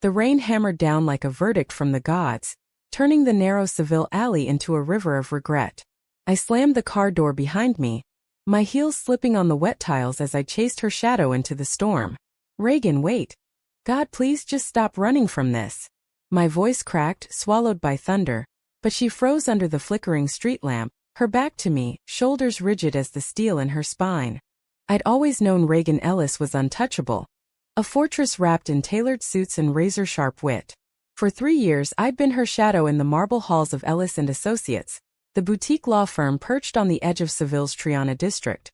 The rain hammered down like a verdict from the gods, turning the narrow Seville alley into a river of regret. I slammed the car door behind me, my heels slipping on the wet tiles as I chased her shadow into the storm. Reagan, wait. God, please just stop running from this. My voice cracked, swallowed by thunder, but she froze under the flickering street lamp, her back to me, shoulders rigid as the steel in her spine. I'd always known Reagan Ellis was untouchable. A fortress wrapped in tailored suits and razor-sharp wit. For 3 years I'd been her shadow in the marble halls of Ellis and Associates, the boutique law firm perched on the edge of Seville's Triana district.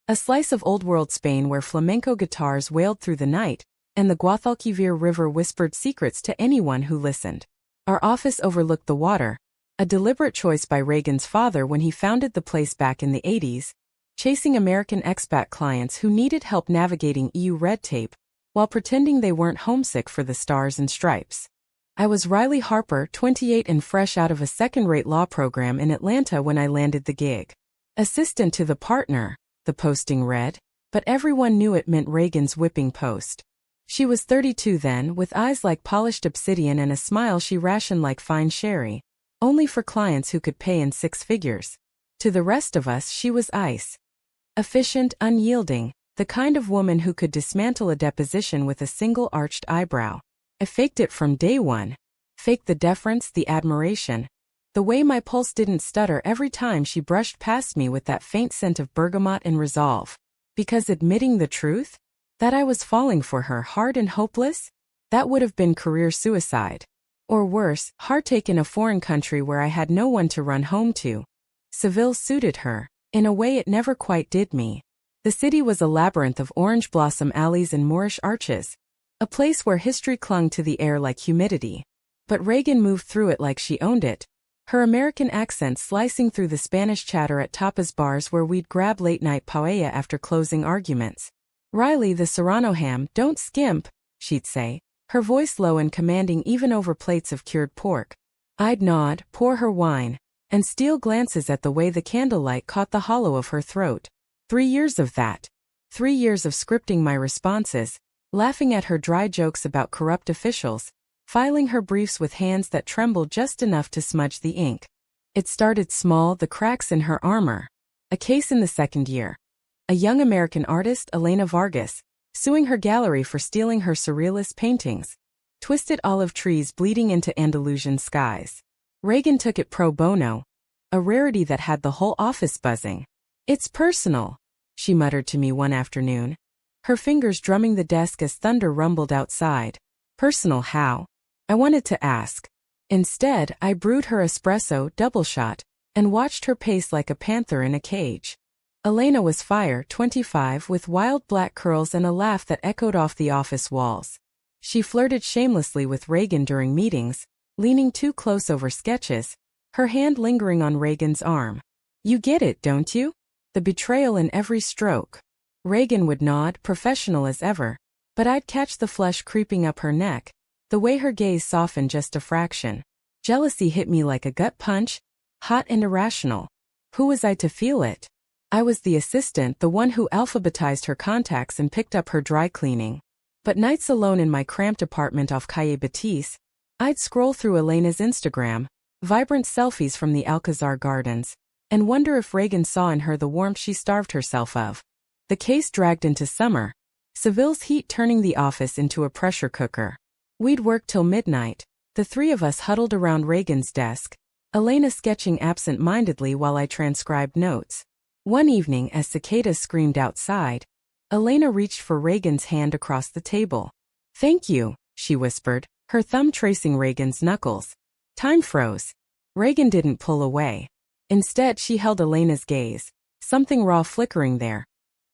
A slice of old-world Spain where flamenco guitars wailed through the night, and the Guadalquivir River whispered secrets to anyone who listened. Our office overlooked the water, a deliberate choice by Reagan's father when he founded the place back in the 80s, chasing American expat clients who needed help navigating EU red tape, while pretending they weren't homesick for the stars and stripes. I was Riley Harper, 28 and fresh out of a second-rate law program in Atlanta when I landed the gig. Assistant to the partner, the posting read, but everyone knew it meant Reagan's whipping post. She was 32 then, with eyes like polished obsidian and a smile she rationed like fine sherry, only for clients who could pay in 6 figures. To the rest of us she was ice. Efficient, unyielding, the kind of woman who could dismantle a deposition with a single arched eyebrow. I faked it from day one. Faked the deference, the admiration. The way my pulse didn't stutter every time she brushed past me with that faint scent of bergamot and resolve. Because admitting the truth? That I was falling for her hard and hopeless? That would have been career suicide. Or worse, heartache in a foreign country where I had no one to run home to. Seville suited her, in a way it never quite did me. The city was a labyrinth of orange blossom alleys and Moorish arches, a place where history clung to the air like humidity. But Reagan moved through it like she owned it, her American accent slicing through the Spanish chatter at tapas bars where we'd grab late-night paella after closing arguments. Riley, the Serrano ham, don't skimp, she'd say, her voice low and commanding even over plates of cured pork. I'd nod, pour her wine, and steal glances at the way the candlelight caught the hollow of her throat. 3 years of that. 3 years of scripting my responses, laughing at her dry jokes about corrupt officials, filing her briefs with hands that trembled just enough to smudge the ink. It started small, the cracks in her armor. A case in the 2nd year. A young American artist, Elena Vargas, suing her gallery for stealing her surrealist paintings. Twisted olive trees bleeding into Andalusian skies. Reagan took it pro bono, a rarity that had the whole office buzzing. It's personal, she muttered to me one afternoon, her fingers drumming the desk as thunder rumbled outside. Personal how? I wanted to ask. Instead, I brewed her espresso double shot and watched her pace like a panther in a cage. Elena was fire, 25, with wild black curls and a laugh that echoed off the office walls. She flirted shamelessly with Reagan during meetings, leaning too close over sketches, her hand lingering on Reagan's arm. You get it, don't you? The betrayal in every stroke. Reagan would nod, professional as ever, but I'd catch the flush creeping up her neck, the way her gaze softened just a fraction. Jealousy hit me like a gut punch, hot and irrational. Who was I to feel it? I was the assistant, the one who alphabetized her contacts and picked up her dry cleaning. But nights alone in my cramped apartment off Calle Batiste, I'd scroll through Elena's Instagram, vibrant selfies from the Alcazar Gardens, and wonder if Reagan saw in her the warmth she starved herself of. The case dragged into summer, Seville's heat turning the office into a pressure cooker. We'd work till midnight, the 3 of us huddled around Reagan's desk, Elena sketching absent-mindedly while I transcribed notes. One evening, as cicadas screamed outside, Elena reached for Reagan's hand across the table. Thank you, she whispered, her thumb tracing Reagan's knuckles. Time froze. Reagan didn't pull away. Instead, she held Elena's gaze, something raw flickering there.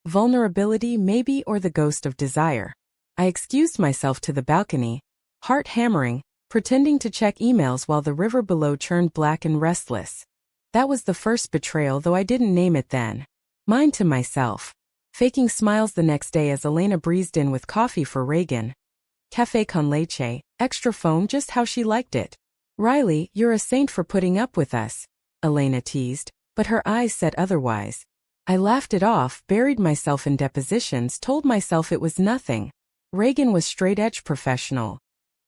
Vulnerability, maybe, or the ghost of desire. I excused myself to the balcony, heart hammering, pretending to check emails while the river below churned black and restless. That was the first betrayal, though I didn't name it then. Mine to myself. Faking smiles the next day as Elena breezed in with coffee for Reagan. Café con leche, extra foam, just how she liked it. Riley, you're a saint for putting up with us, Elena teased, but her eyes said otherwise. I laughed it off, buried myself in depositions, told myself it was nothing. Reagan was straight-edge professional.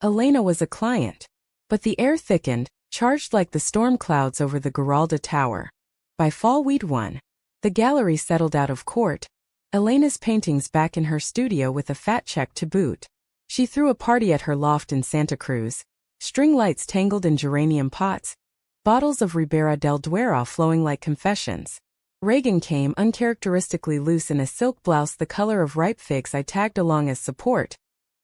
Elena was a client. But the air thickened, charged like the storm clouds over the Giralda Tower. By fall we'd won. The gallery settled out of court. Elena's paintings back in her studio with a fat check to boot. She threw a party at her loft in Santa Cruz. String lights tangled in geranium pots. Bottles of Ribera del Duero flowing like confessions. Reagan came uncharacteristically loose in a silk blouse the color of ripe figs I tagged along as support,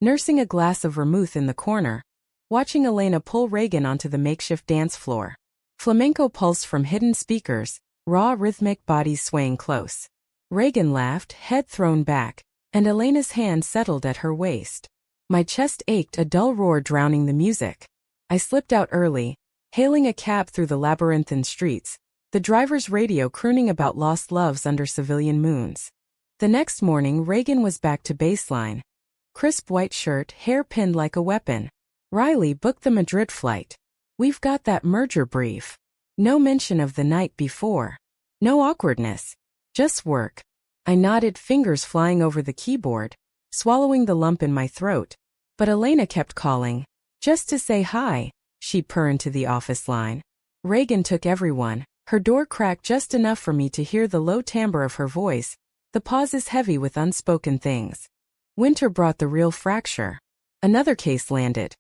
nursing a glass of vermouth in the corner, watching Elena pull Reagan onto the makeshift dance floor. Flamenco pulsed from hidden speakers, raw rhythmic bodies swaying close. Reagan laughed, head thrown back, and Elena's hand settled at her waist. My chest ached, a dull roar drowning the music. I slipped out early, hailing a cab through the labyrinthine streets, the driver's radio crooning about lost loves under civilian moons. The next morning Reagan was back to baseline. Crisp white shirt, hair pinned like a weapon. Riley booked the Madrid flight. We've got that merger brief. No mention of the night before. No awkwardness. Just work. I nodded, fingers flying over the keyboard, swallowing the lump in my throat. But Elena kept calling. Just to say hi, she'd purr into the office line. Reagan took everyone. Her door cracked just enough for me to hear the low timbre of her voice, the pauses heavy with unspoken things. Winter brought the real fracture. Another case landed.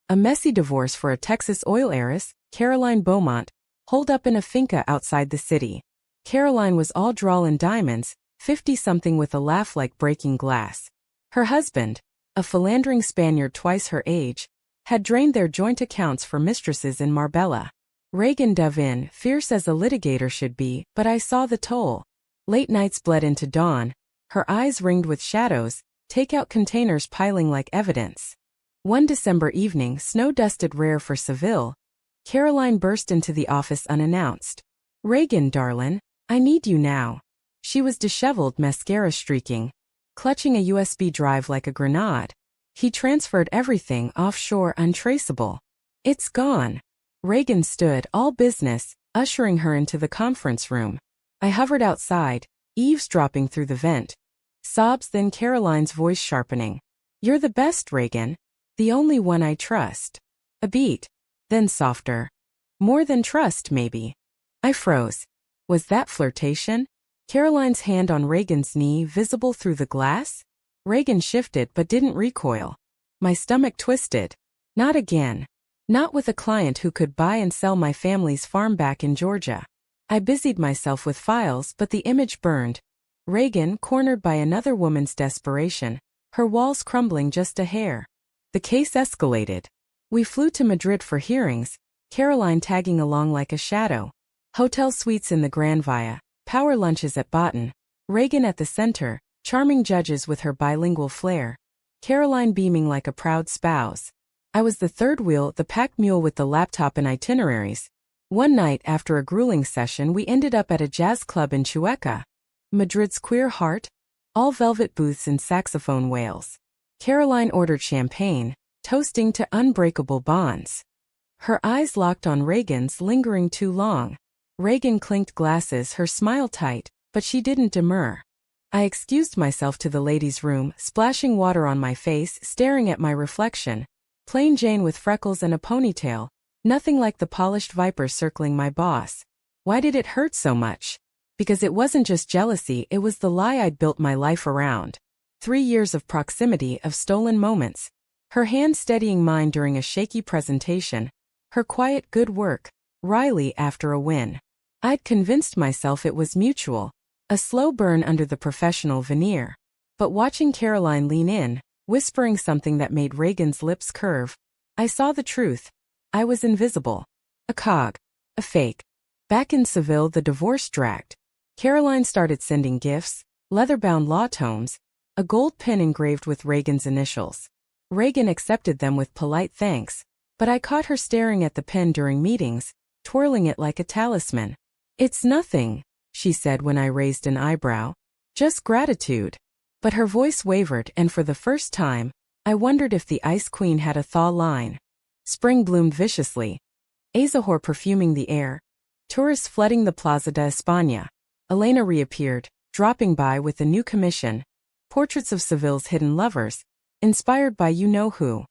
A messy divorce for a Texas oil heiress, Caroline Beaumont, holed up in a finca outside the city. Caroline was all drawl and diamonds, 50-something with a laugh like breaking glass. Her husband, a philandering Spaniard twice her age, had drained their joint accounts for mistresses in Marbella. Reagan dove in, fierce as a litigator should be, but I saw the toll. Late nights bled into dawn, her eyes ringed with shadows, takeout containers piling like evidence. One December evening, snow-dusted rare for Seville, Caroline burst into the office unannounced. "Reagan, darlin', I need you now." She was disheveled, mascara streaking, clutching a USB drive like a grenade. He transferred everything offshore, untraceable. "It's gone." Reagan stood, all business, ushering her into the conference room. I hovered outside, eavesdropping through the vent. Sobs, then Caroline's voice sharpening. "You're the best, Reagan. The only one I trust." A beat. Then softer. "More than trust, maybe." I froze. Was that flirtation? Caroline's hand on Reagan's knee visible through the glass? Reagan shifted but didn't recoil. My stomach twisted. Not again. Not with a client who could buy and sell my family's farm back in Georgia. I busied myself with files, but the image burned. Reagan cornered by another woman's desperation, her walls crumbling just a hair. The case escalated. We flew to Madrid for hearings, Caroline tagging along like a shadow. Hotel suites in the Gran Via, power lunches at Botan, Reagan at the center, charming judges with her bilingual flair, Caroline beaming like a proud spouse. I was the third wheel, the pack mule with the laptop and itineraries. One night after a grueling session we ended up at a jazz club in Chueca, Madrid's queer heart, all velvet booths and saxophone wails. Caroline ordered champagne, toasting to unbreakable bonds. Her eyes locked on Reagan's, lingering too long. Reagan clinked glasses, her smile tight, but she didn't demur. I excused myself to the ladies' room, splashing water on my face, staring at my reflection. Plain Jane with freckles and a ponytail, nothing like the polished viper circling my boss. Why did it hurt so much? Because it wasn't just jealousy, it was the lie I'd built my life around. 3 years of proximity, of stolen moments. Her hand steadying mine during a shaky presentation. Her quiet good work. Riley after a win. I'd convinced myself it was mutual. A slow burn under the professional veneer. But watching Caroline lean in, whispering something that made Reagan's lips curve, I saw the truth. I was invisible. A cog. A fake. Back in Seville the divorce dragged. Caroline started sending gifts, leather-bound law tomes, a gold pin engraved with Reagan's initials. Reagan accepted them with polite thanks, but I caught her staring at the pen during meetings, twirling it like a talisman. "It's nothing," she said when I raised an eyebrow. "Just gratitude." But her voice wavered, and for the first time, I wondered if the Ice Queen had a thaw line. Spring bloomed viciously. Azahor perfuming the air. Tourists flooding the Plaza de España. Elena reappeared, dropping by with a new commission. Portraits of Seville's hidden lovers, inspired by you-know-who.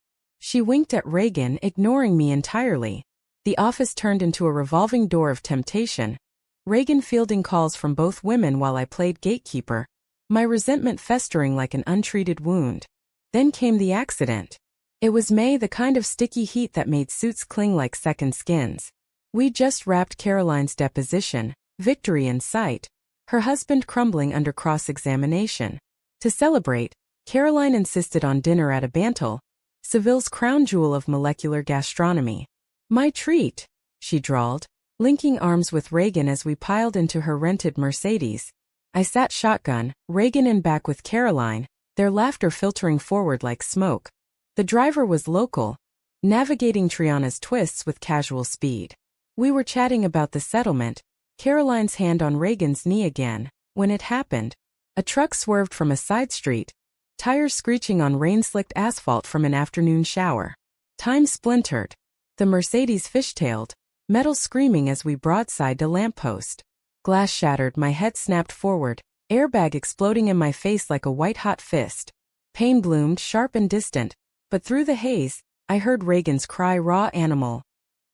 She winked at Reagan, ignoring me entirely. The office turned into a revolving door of temptation. Reagan fielding calls from both women while I played gatekeeper, my resentment festering like an untreated wound. Then came the accident. It was May, the kind of sticky heat that made suits cling like second skins. We just wrapped Caroline's deposition, victory in sight, her husband crumbling under cross-examination. To celebrate, Caroline insisted on dinner at a Bantel, Seville's crown jewel of molecular gastronomy. My treat, she drawled, linking arms with Reagan as we piled into her rented Mercedes. I sat shotgun, Reagan in back with Caroline, their laughter filtering forward like smoke. The driver was local, navigating Triana's twists with casual speed. We were chatting about the settlement, Caroline's hand on Reagan's knee again, when it happened. A truck swerved from a side street, tires screeching on rain-slicked asphalt from an afternoon shower. Time splintered. The Mercedes fishtailed, metal screaming as we broadsided a lamppost. Glass shattered, my head snapped forward, airbag exploding in my face like a white-hot fist. Pain bloomed, sharp and distant, but through the haze, I heard Reagan's cry, raw animal.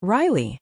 Riley!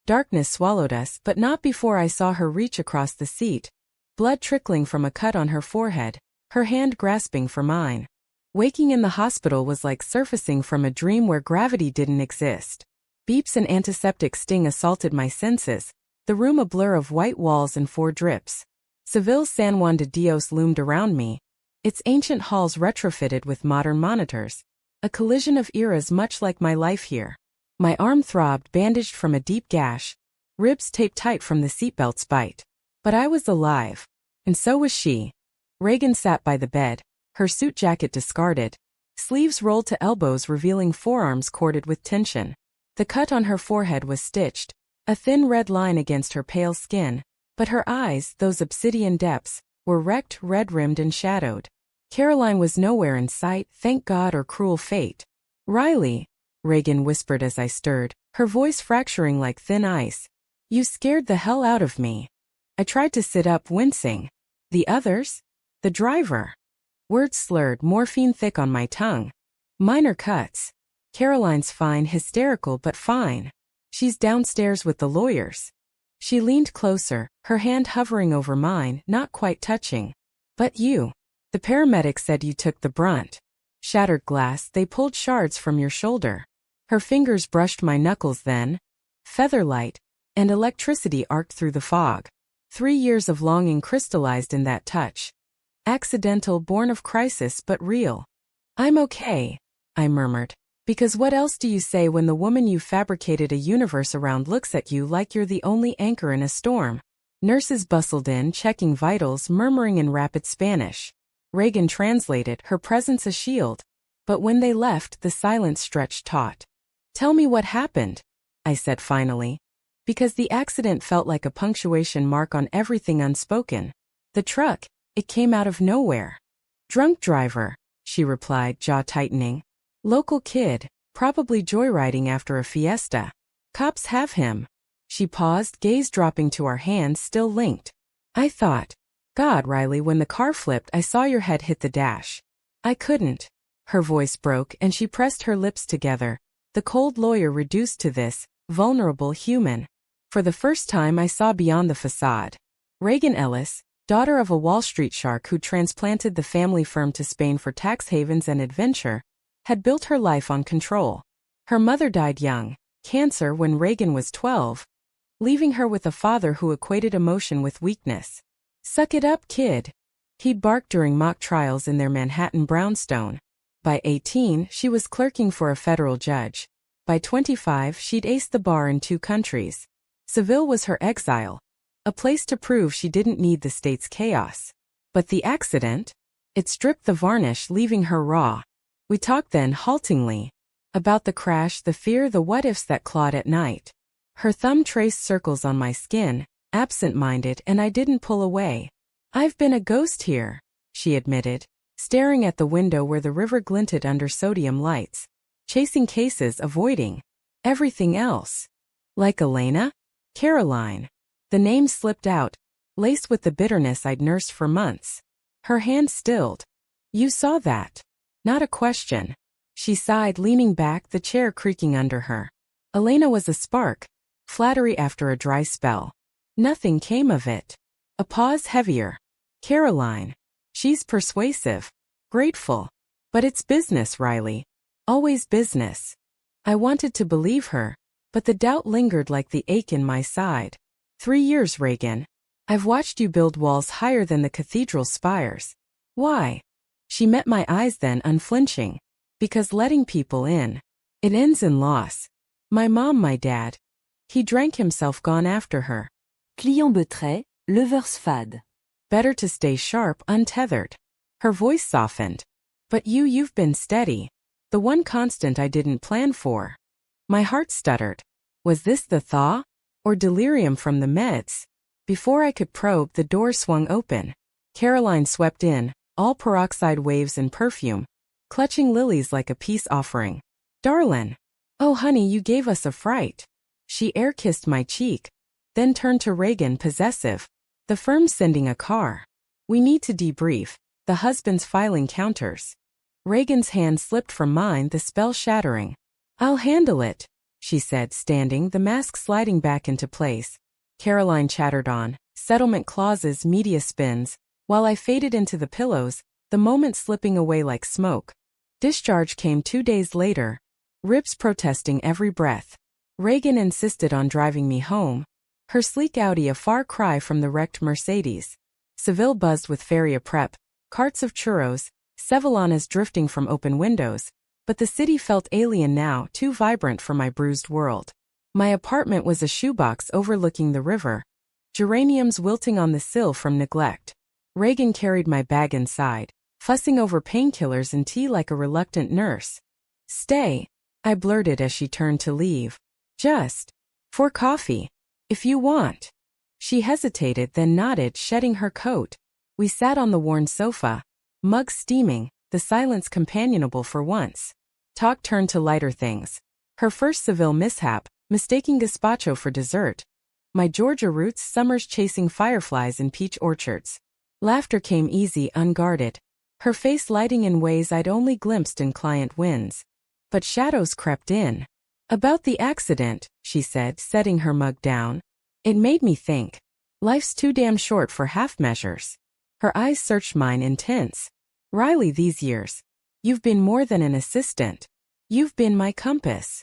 Darkness swallowed us, but not before I saw her reach across the seat, blood trickling from a cut on her forehead, her hand grasping for mine. Waking in the hospital was like surfacing from a dream where gravity didn't exist. Beeps and antiseptic sting assaulted my senses, the room a blur of white walls and 4 drips. Seville's San Juan de Dios loomed around me, its ancient halls retrofitted with modern monitors. A collision of eras much like my life here. My arm throbbed, bandaged from a deep gash, ribs taped tight from the seatbelt's bite. But I was alive. And so was she. Reagan sat by the bed, her suit jacket discarded, sleeves rolled to elbows revealing forearms corded with tension. The cut on her forehead was stitched, a thin red line against her pale skin, but her eyes, those obsidian depths, were wrecked, red-rimmed and shadowed. Caroline was nowhere in sight, thank God or cruel fate. Riley, Reagan whispered as I stirred, her voice fracturing like thin ice. You scared the hell out of me. I tried to sit up, wincing. The others? The driver. Words slurred, morphine thick on my tongue. Minor cuts. Caroline's fine, hysterical but fine. She's downstairs with the lawyers. She leaned closer, her hand hovering over mine, not quite touching. But you. The paramedics said you took the brunt. Shattered glass, they pulled shards from your shoulder. Her fingers brushed my knuckles then. Featherlight, and electricity arced through the fog. 3 years of longing crystallized in that touch. Accidental, born of crisis but real. I'm okay, I murmured. Because what else do you say when the woman you fabricated a universe around looks at you like you're the only anchor in a storm? Nurses bustled in, checking vitals, murmuring in rapid Spanish. Reagan translated, her presence a shield. But when they left, the silence stretched taut. Tell me what happened, I said finally. Because the accident felt like a punctuation mark on everything unspoken. The truck, it came out of nowhere. Drunk driver, she replied, jaw tightening. Local kid, probably joyriding after a fiesta. Cops have him. She paused, gaze dropping to our hands still linked. I thought, God, Riley, when the car flipped, I saw your head hit the dash. I couldn't. Her voice broke and she pressed her lips together, the cold lawyer reduced to this, vulnerable human. For the first time I saw beyond the facade. Reagan Ellis, daughter of a Wall Street shark who transplanted the family firm to Spain for tax havens and adventure, had built her life on control. Her mother died young, cancer when Reagan was 12, leaving her with a father who equated emotion with weakness. Suck it up, kid. He'd bark during mock trials in their Manhattan brownstone. By 18, she was clerking for a federal judge. By 25, she'd aced the bar in 2 countries. Seville was her exile, a place to prove she didn't need the state's chaos. But the accident? It stripped the varnish, leaving her raw. We talked then, haltingly, about the crash, the fear, the what-ifs that clawed at night. Her thumb traced circles on my skin, absent-minded, and I didn't pull away. I've been a ghost here, she admitted, staring at the window where the river glinted under sodium lights. Chasing cases, avoiding everything else. Like Elena? Caroline. The name slipped out, laced with the bitterness I'd nursed for months. Her hand stilled. You saw that. Not a question. She sighed, leaning back, the chair creaking under her. Elena was a spark. Flattery after a dry spell. Nothing came of it. A pause, heavier. Caroline. She's persuasive. Grateful. But it's business, Riley. Always business. I wanted to believe her, but the doubt lingered like the ache in my side. 3 years, Reagan. I've watched you build walls higher than the cathedral spires. Why? She met my eyes then, unflinching. Because letting people in. It ends in loss. My mom, my dad. He drank himself, gone after her. Client betrait, leveurs fade. Better to stay sharp, untethered. Her voice softened. But you've been steady. The one constant I didn't plan for. My heart stuttered. Was this the thaw? Or delirium from the meds? Before I could probe, the door swung open. Caroline swept in, all peroxide waves and perfume, clutching lilies like a peace offering. Darlin'. Oh honey, you gave us a fright. She air-kissed my cheek, then turned to Reagan, possessive. The firm's sending a car. We need to debrief. The husband's filing counters. Reagan's hand slipped from mine, the spell shattering. I'll handle it, she said, standing, the mask sliding back into place. Caroline chattered on, settlement clauses, media spins, while I faded into the pillows, the moment slipping away like smoke. Discharge came 2 days later. Ribs protesting every breath. Reagan insisted on driving me home. Her sleek Audi a far cry from the wrecked Mercedes. Seville buzzed with feria prep, carts of churros, Sevillanas drifting from open windows, but the city felt alien now, too vibrant for my bruised world. My apartment was a shoebox overlooking the river, geraniums wilting on the sill from neglect. Reagan carried my bag inside, fussing over painkillers and tea like a reluctant nurse. Stay, I blurted as she turned to leave. Just for coffee, if you want. She hesitated, then nodded, shedding her coat. We sat on the worn sofa, mugs steaming, the silence companionable for once. Talk turned to lighter things. Her first Seville mishap, mistaking gazpacho for dessert. My Georgia roots, summers chasing fireflies in peach orchards. Laughter came easy, unguarded. Her face lighting in ways I'd only glimpsed in client wins. But shadows crept in. About the accident, she said, setting her mug down. It made me think. Life's too damn short for half measures. Her eyes searched mine, intense. Riley, these years. You've been more than an assistant. You've been my compass.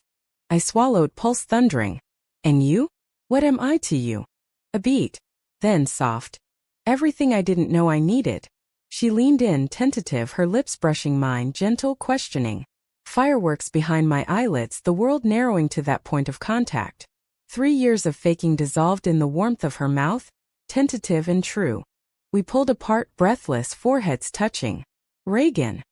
I swallowed, pulse thundering. And you? What am I to you? A beat. Then soft. Everything I didn't know I needed. She leaned in, tentative, her lips brushing mine, gentle, questioning. Fireworks behind my eyelids, the world narrowing to that point of contact. 3 years of faking dissolved in the warmth of her mouth, tentative and true. We pulled apart, breathless, foreheads touching. Reagan.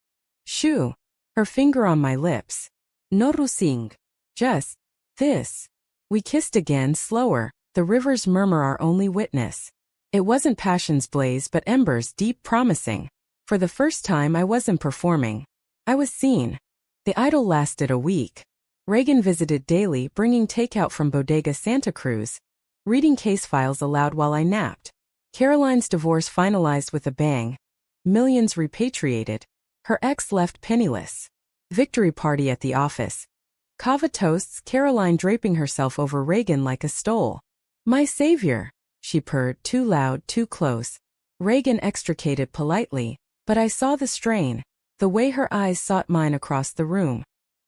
Shoo. Her finger on my lips. No rusing. Just this. We kissed again, slower, the river's murmur our only witness. It wasn't passion's blaze but embers deep, promising. For the first time I wasn't performing. I was seen. The idyll lasted a week. Reagan visited daily, bringing takeout from Bodega Santa Cruz, reading case files aloud while I napped. Caroline's divorce finalized with a bang. Millions repatriated. Her ex left penniless. Victory party at the office. Kava toasts, Caroline draping herself over Reagan like a stole. My savior, she purred, too loud, too close. Reagan extricated politely, but I saw the strain, the way her eyes sought mine across the room.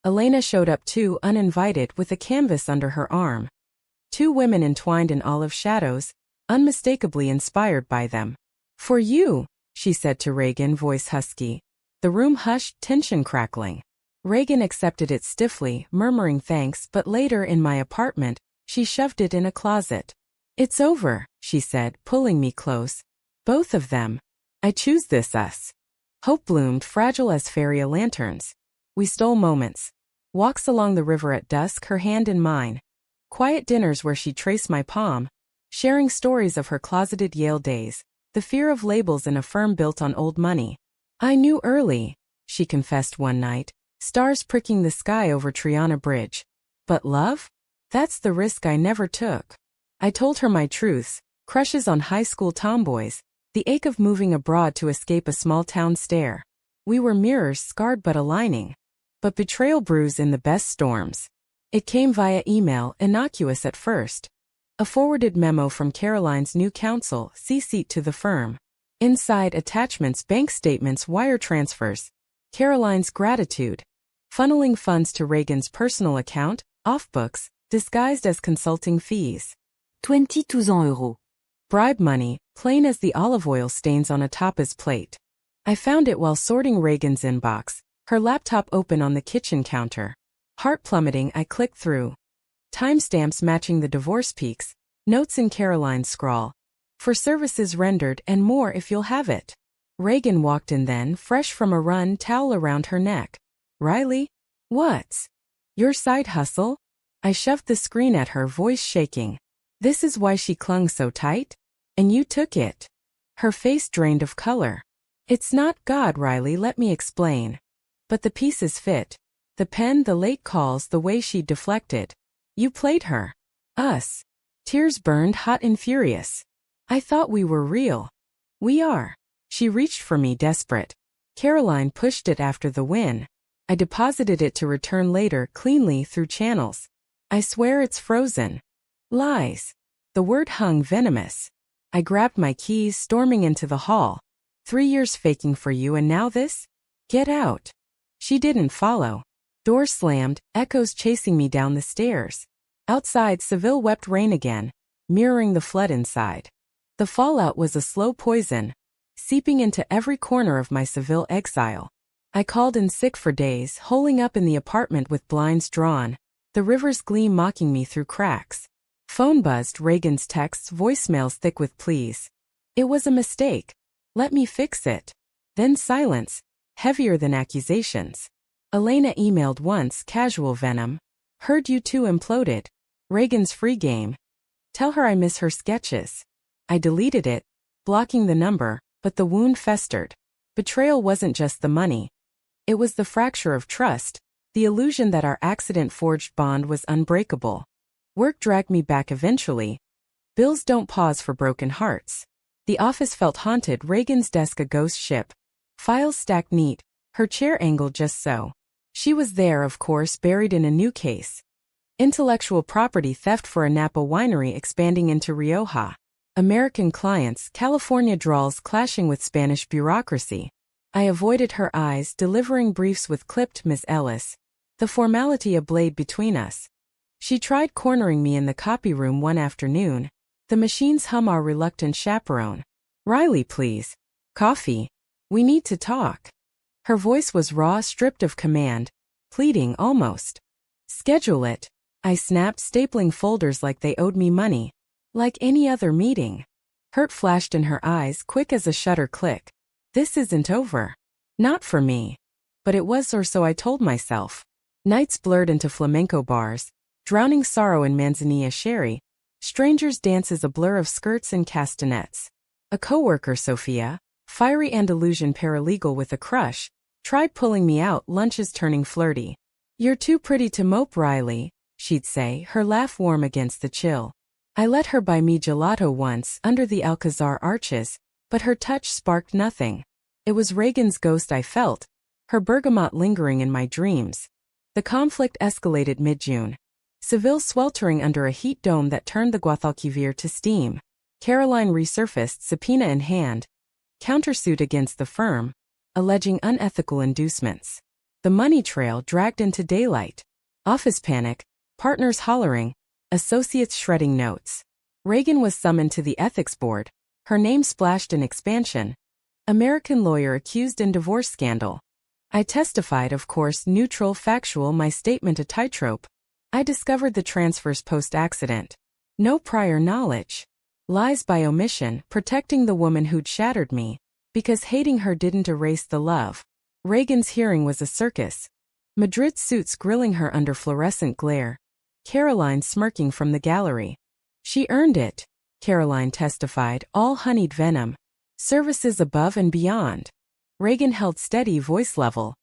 Elena showed up too, uninvited, with a canvas under her arm. 2 women entwined in olive shadows, unmistakably inspired by them. For you, she said to Reagan, voice husky. The room hushed, tension crackling. Reagan accepted it stiffly, murmuring thanks, but later in my apartment, she shoved it in a closet. It's over, she said, pulling me close. Both of them. I choose this us. Hope bloomed, fragile as feria lanterns. We stole moments. Walks along the river at dusk, her hand in mine. Quiet dinners where she traced my palm. Sharing stories of her closeted Yale days. The fear of labels in a firm built on old money. I knew early, she confessed one night. Stars pricking the sky over Triana Bridge. But love? That's the risk I never took. I told her my truths, crushes on high school tomboys, the ache of moving abroad to escape a small town stare. We were mirrors, scarred but aligning. but betrayal brews in the best storms. It came via email, innocuous at first. A forwarded memo from Caroline's new counsel, CC'd to the firm. Inside attachments, bank statements, wire transfers. Caroline's gratitude. Funneling funds to Reagan's personal account, off books, disguised as consulting fees. 2200 euros. Bribe money, plain as the olive oil stains on a tapas plate. I found it while sorting Reagan's inbox, her laptop open on the kitchen counter. Heart plummeting, I clicked through. Timestamps matching the divorce peaks, notes in Caroline's scrawl. For services rendered and more if you'll have it. Reagan walked in then, fresh from a run, towel around her neck. Riley? What's your side hustle? I shoved the screen at her, voice shaking. This is why she clung so tight? And you took it. Her face drained of color. It's not God, Riley, let me explain. But the pieces fit. The pen, the late calls, the way she deflected. You played her. Us. Tears burned hot and furious. I thought we were real. We are. She reached for me, desperate. Caroline pushed it after the win. I deposited it to return later, cleanly through channels. I swear it's frozen. Lies. The word hung venomous. I grabbed my keys, storming into the hall. 3 years faking for you and now this? Get out. She didn't follow. Door slammed, echoes chasing me down the stairs. Outside, Seville wept rain again, mirroring the flood inside. The fallout was a slow poison, seeping into every corner of my Seville exile. I called in sick for days, holing up in the apartment with blinds drawn, the river's gleam mocking me through cracks. Phone buzzed, Reagan's texts, voicemails thick with pleas. It was a mistake. Let me fix it. Then silence, heavier than accusations. Elena emailed once, casual venom. Heard you two imploded. Reagan's free game. Tell her I miss her sketches. I deleted it, blocking the number, but the wound festered. Betrayal wasn't just the money. It was the fracture of trust, the illusion that our accident-forged bond was unbreakable. Work dragged me back eventually. Bills don't pause for broken hearts. The office felt haunted, Reagan's desk a ghost ship. Files stacked neat, her chair angled just so. She was there, of course, buried in a new case. Intellectual property theft for a Napa winery expanding into Rioja. American clients, California drawls clashing with Spanish bureaucracy. I avoided her eyes, delivering briefs with clipped Miss Ellis. The formality ablaid between us. She tried cornering me in the copy room one afternoon. The machines hum our reluctant chaperone. Riley, please. Coffee. We need to talk. Her voice was raw, stripped of command. Pleading, almost. Schedule it. I snapped, stapling folders like they owed me money. Like any other meeting. Hurt flashed in her eyes, quick as a shutter click. This isn't over. Not for me. But it was, or so I told myself. Nights blurred into flamenco bars, drowning sorrow in manzanilla sherry. Strangers' dances, a blur of skirts and castanets. A coworker, Sophia, fiery Andalusian paralegal with a crush, tried pulling me out, lunches turning flirty. You're too pretty to mope, Riley, she'd say, her laugh warm against the chill. I let her buy me gelato once, under the Alcazar arches, but her touch sparked nothing. It was Reagan's ghost I felt, her bergamot lingering in my dreams. The conflict escalated mid-June. Seville sweltering under a heat dome that turned the Guadalquivir to steam. Caroline resurfaced, subpoena in hand. Countersuit against the firm, alleging unethical inducements. The money trail dragged into daylight. Office panic, partners hollering, associates shredding notes. Reagan was summoned to the ethics board. Her name splashed in expansion. American lawyer accused in divorce scandal. I testified, of course, neutral, factual, my statement a tightrope. I discovered the transfers post-accident. No prior knowledge. Lies by omission, protecting the woman who'd shattered me. Because hating her didn't erase the love. Reagan's hearing was a circus. Madrid suits grilling her under fluorescent glare. Caroline smirking from the gallery. She earned it, Caroline testified, all honeyed venom. Services above and beyond. Reagan held steady, voice level.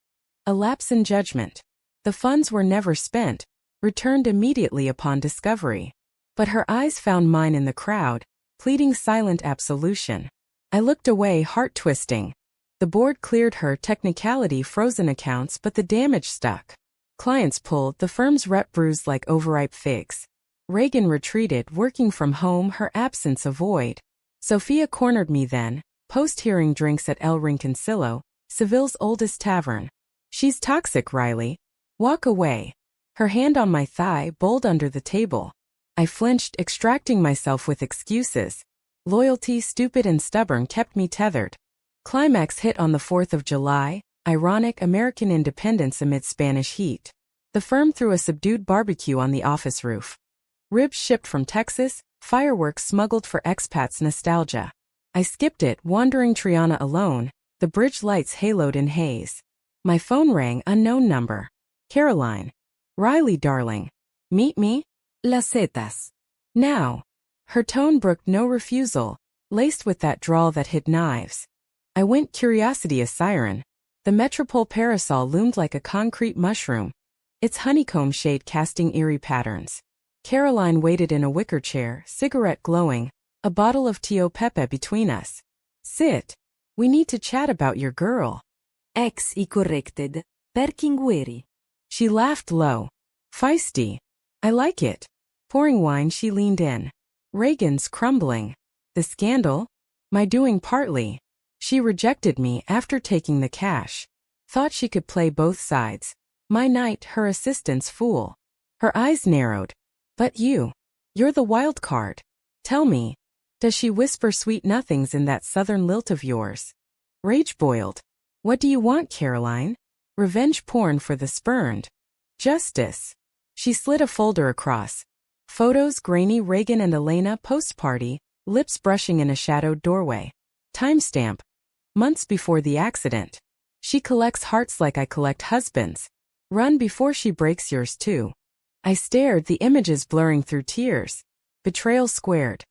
A lapse in judgment. The funds were never spent, returned immediately upon discovery. But her eyes found mine in the crowd, pleading silent absolution. I looked away, heart twisting. The board cleared her technicality frozen accounts, but the damage stuck. Clients pulled, the firm's rep bruised like overripe figs. Reagan retreated, working from home, her absence a void. Sophia cornered me then, post-hearing drinks at El Rinconcillo, Seville's oldest tavern. She's toxic, Riley. Walk away. Her hand on my thigh, bold under the table. I flinched, extracting myself with excuses. Loyalty, stupid and stubborn, kept me tethered. Climax hit on the 4th of July, ironic American independence amid Spanish heat. The firm threw a subdued barbecue on the office roof. Ribs shipped from Texas, fireworks smuggled for expats, nostalgia. I skipped it, wandering Triana alone, the bridge lights haloed in haze. My phone rang, unknown number. Caroline. Riley, darling. Meet me? Las Zetas. Now. Her tone brooked no refusal, laced with that drawl that hid knives. I went, curiosity a siren. The Metropole parasol loomed like a concrete mushroom, its honeycomb shade casting eerie patterns. Caroline waited in a wicker chair, cigarette glowing, a bottle of Tio Pepe between us. Sit. We need to chat about your girl. Ex y corrected. Perkingueri. She laughed low. Feisty. I like it. Pouring wine, she leaned in. Reagan's crumbling. The scandal? My doing partly. She rejected me after taking the cash. Thought she could play both sides. My knight, her assistant's fool. Her eyes narrowed. But you're the wild card. Tell me, does she whisper sweet nothings in that southern lilt of yours? Rage boiled. What do you want, Caroline? Revenge porn for the spurned. Justice. She slid a folder across. Photos, grainy, Reagan and Elena post-party, lips brushing in a shadowed doorway. Timestamp. Months before the accident. She collects hearts like I collect husbands. Run before she breaks yours too. I stared, the images blurring through tears. Betrayal squared.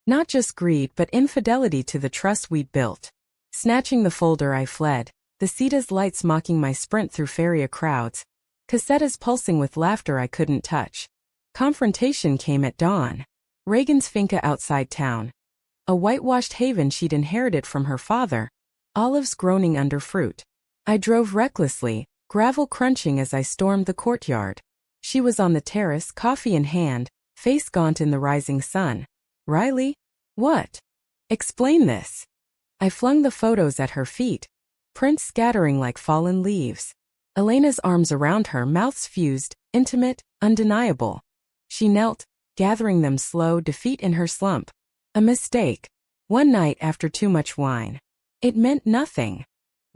Not just greed but infidelity to the trust we'd built. Snatching the folder, I fled. The Cetas lights mocking my sprint through feria crowds. Casetas pulsing with laughter I couldn't touch. Confrontation came at dawn. Reagan's finca outside town. A whitewashed haven she'd inherited from her father. Olives groaning under fruit. I drove recklessly, gravel crunching as I stormed the courtyard. She was on the terrace, coffee in hand, face gaunt in the rising sun. Riley? What? Explain this. I flung the photos at her feet. Prints scattering like fallen leaves. Elena's arms around her, mouths fused, intimate, undeniable. She knelt, gathering them, slow defeat in her slump. A mistake. One night after too much wine. It meant nothing.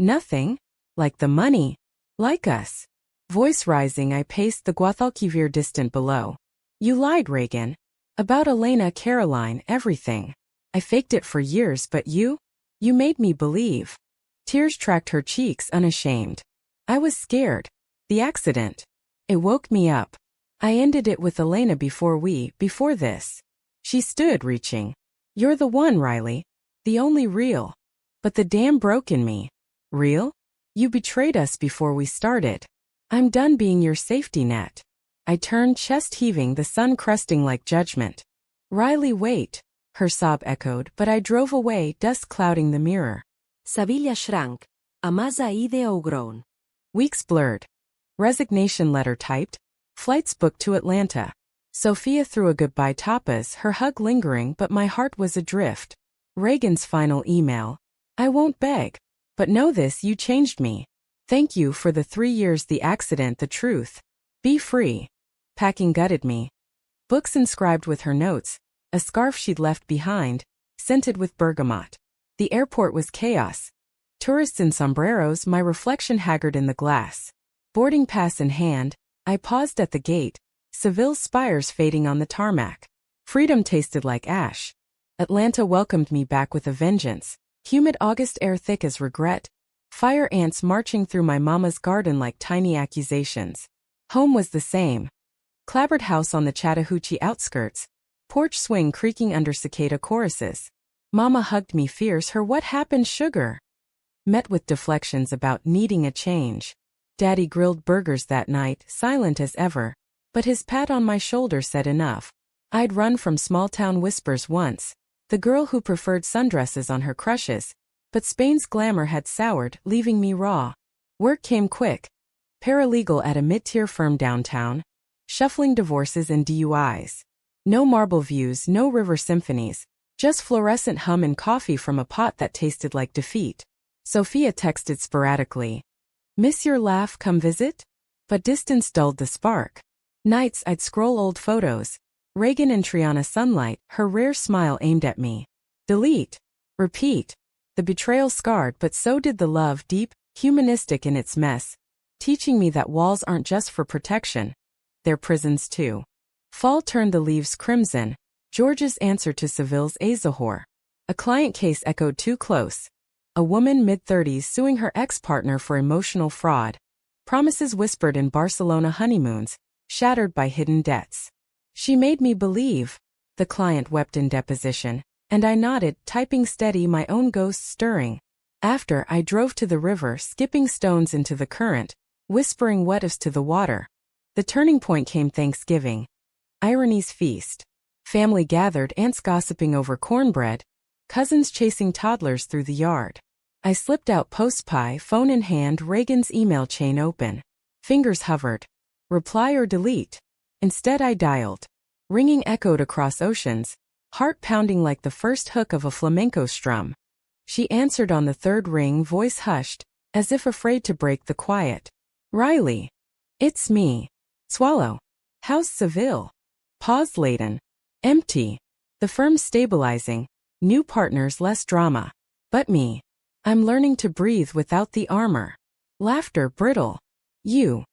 Nothing? Like the money. Like us. Voice rising, I paced the Guadalquivir distant below. You lied, Reagan. About Elena, Caroline, everything. I faked it for years, but you made me believe. Tears tracked her cheeks, unashamed. I was scared. The accident. It woke me up. I ended it with Elena before this. She stood, reaching. You're the one, Riley. The only real. But the dam broke in me. Real? You betrayed us before we started. I'm done being your safety net. I turned, chest heaving, the sun crusting like judgment. Riley, wait. Her sob echoed, but I drove away, dust clouding the mirror. Sevilla shrank. Amaza ide ogrown. Weeks blurred. Resignation letter typed. Flights booked to Atlanta. Sophia threw a goodbye tapas, her hug lingering, but my heart was adrift. Reagan's final email. I won't beg. But know this, you changed me. Thank you for the 3 years, the accident, the truth. Be free. Packing gutted me. Books inscribed with her notes. A scarf she'd left behind, scented with bergamot. The airport was chaos. Tourists in sombreros, my reflection haggard in the glass. Boarding pass in hand, I paused at the gate, Seville's spires fading on the tarmac. Freedom tasted like ash. Atlanta welcomed me back with a vengeance. Humid August air thick as regret. Fire ants marching through my mama's garden like tiny accusations. Home was the same. Clapboard house on the Chattahoochee outskirts. Porch swing creaking under cicada choruses. Mama hugged me fierce, her what happened sugar. Met with deflections about needing a change. Daddy grilled burgers that night, silent as ever. But his pat on my shoulder said enough. I'd run from small-town whispers once. The girl who preferred sundresses on her crushes. But Spain's glamour had soured, leaving me raw. Work came quick. Paralegal at a mid-tier firm downtown. Shuffling divorces and DUIs. No marble views, no river symphonies. Just fluorescent hum and coffee from a pot that tasted like defeat. Sophia texted sporadically. Miss your laugh, come visit? But distance dulled the spark. Nights I'd scroll old photos. Reagan and Triana sunlight, her rare smile aimed at me. Delete. Repeat. The betrayal scarred, but so did the love, deep, humanistic in its mess, teaching me that walls aren't just for protection. They're prisons too. Fall turned the leaves crimson. Georgia's answer to Seville's Azahor. A client case echoed too close. A woman mid-30s suing her ex-partner for emotional fraud. Promises whispered in Barcelona honeymoons, shattered by hidden debts. She made me believe. The client wept in deposition, and I nodded, typing steady, my own ghost stirring. After, I drove to the river, skipping stones into the current, whispering what-ifs to the water. The turning point came Thanksgiving. Irony's feast. Family gathered, aunts gossiping over cornbread, cousins chasing toddlers through the yard. I slipped out post pie, phone in hand, Reagan's email chain open. Fingers hovered. Reply or delete. Instead I dialed. Ringing echoed across oceans, heart pounding like the first hook of a flamenco strum. She answered on the third ring, voice hushed, as if afraid to break the quiet. Riley. It's me. Swallow. How's Seville? Pause laden. Empty. The firm stabilizing. New partners, less drama. But me. I'm learning to breathe without the armor. Laughter brittle. You.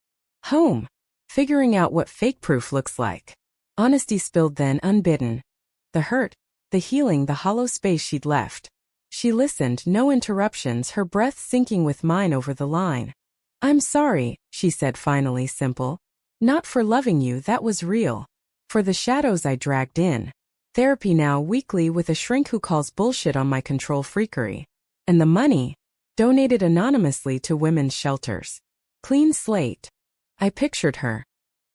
Home. Figuring out what fake proof looks like. Honesty spilled then unbidden. The hurt, the healing, the hollow space she'd left. She listened, no interruptions, her breath sinking with mine over the line. I'm sorry, she said finally, simple. Not for loving you, that was real. For the shadows I dragged in. Therapy now weekly with a shrink who calls bullshit on my control freakery. And the money? Donated anonymously to women's shelters. Clean slate. I pictured her.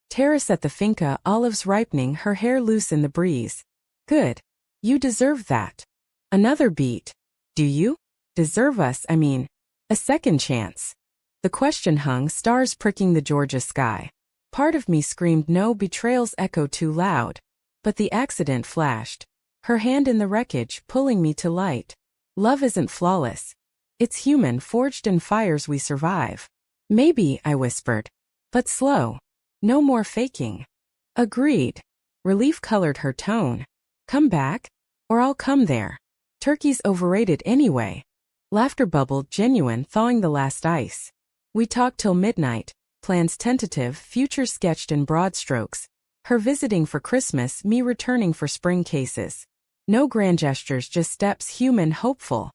Terrace at the finca, olives ripening, her hair loose in the breeze. Good. You deserve that. Another beat. Do you? Deserve us, I mean. A second chance. The question hung, stars pricking the Georgia sky. Part of me screamed no, betrayal's echo too loud. But the accident flashed. Her hand in the wreckage, pulling me to light. Love isn't flawless. It's human, forged in fires we survive. Maybe, I whispered. But slow. No more faking. Agreed. Relief colored her tone. Come back? Or I'll come there. Turkey's overrated anyway. Laughter bubbled, genuine, thawing the last ice. We talked till midnight, plans tentative, future sketched in broad strokes. Her visiting for Christmas, me returning for spring cases. No grand gestures, just steps, human, hopeful.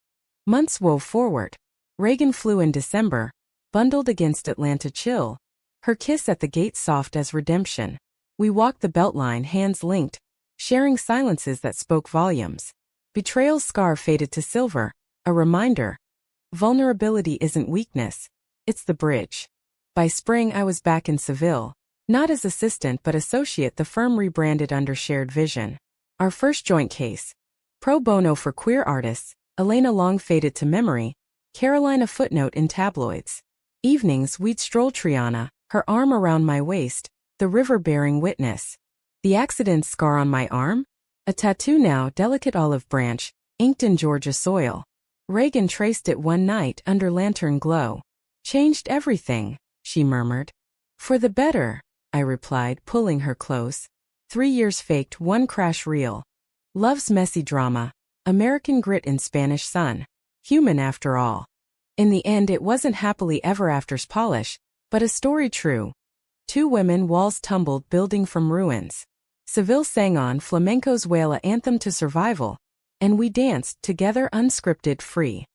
Months wove forward. Reagan flew in December, bundled against Atlanta chill. Her kiss at the gate soft as redemption. We walked the beltline, hands linked, sharing silences that spoke volumes. Betrayal's scar faded to silver, a reminder. Vulnerability isn't weakness, it's the bridge. By spring I was back in Seville, not as assistant but associate, the firm rebranded under shared vision. Our first joint case. Pro bono for queer artists, Elena long faded to memory, Caroline a footnote in tabloids. Evenings we'd stroll Triana, her arm around my waist, the river bearing witness. The accident scar on my arm? A tattoo now, delicate olive branch, inked in Georgia soil. Reagan traced it one night under lantern glow. Changed everything, she murmured. For the better, I replied, pulling her close. 3 years faked, 1 crash real. Love's messy drama. American grit in Spanish sun. Human after all. In the end it wasn't happily ever after's polish, but a story true. 2 women, walls tumbled, building from ruins. Seville sang on, flamenco's wail, a anthem to survival. And we danced, together, unscripted, free.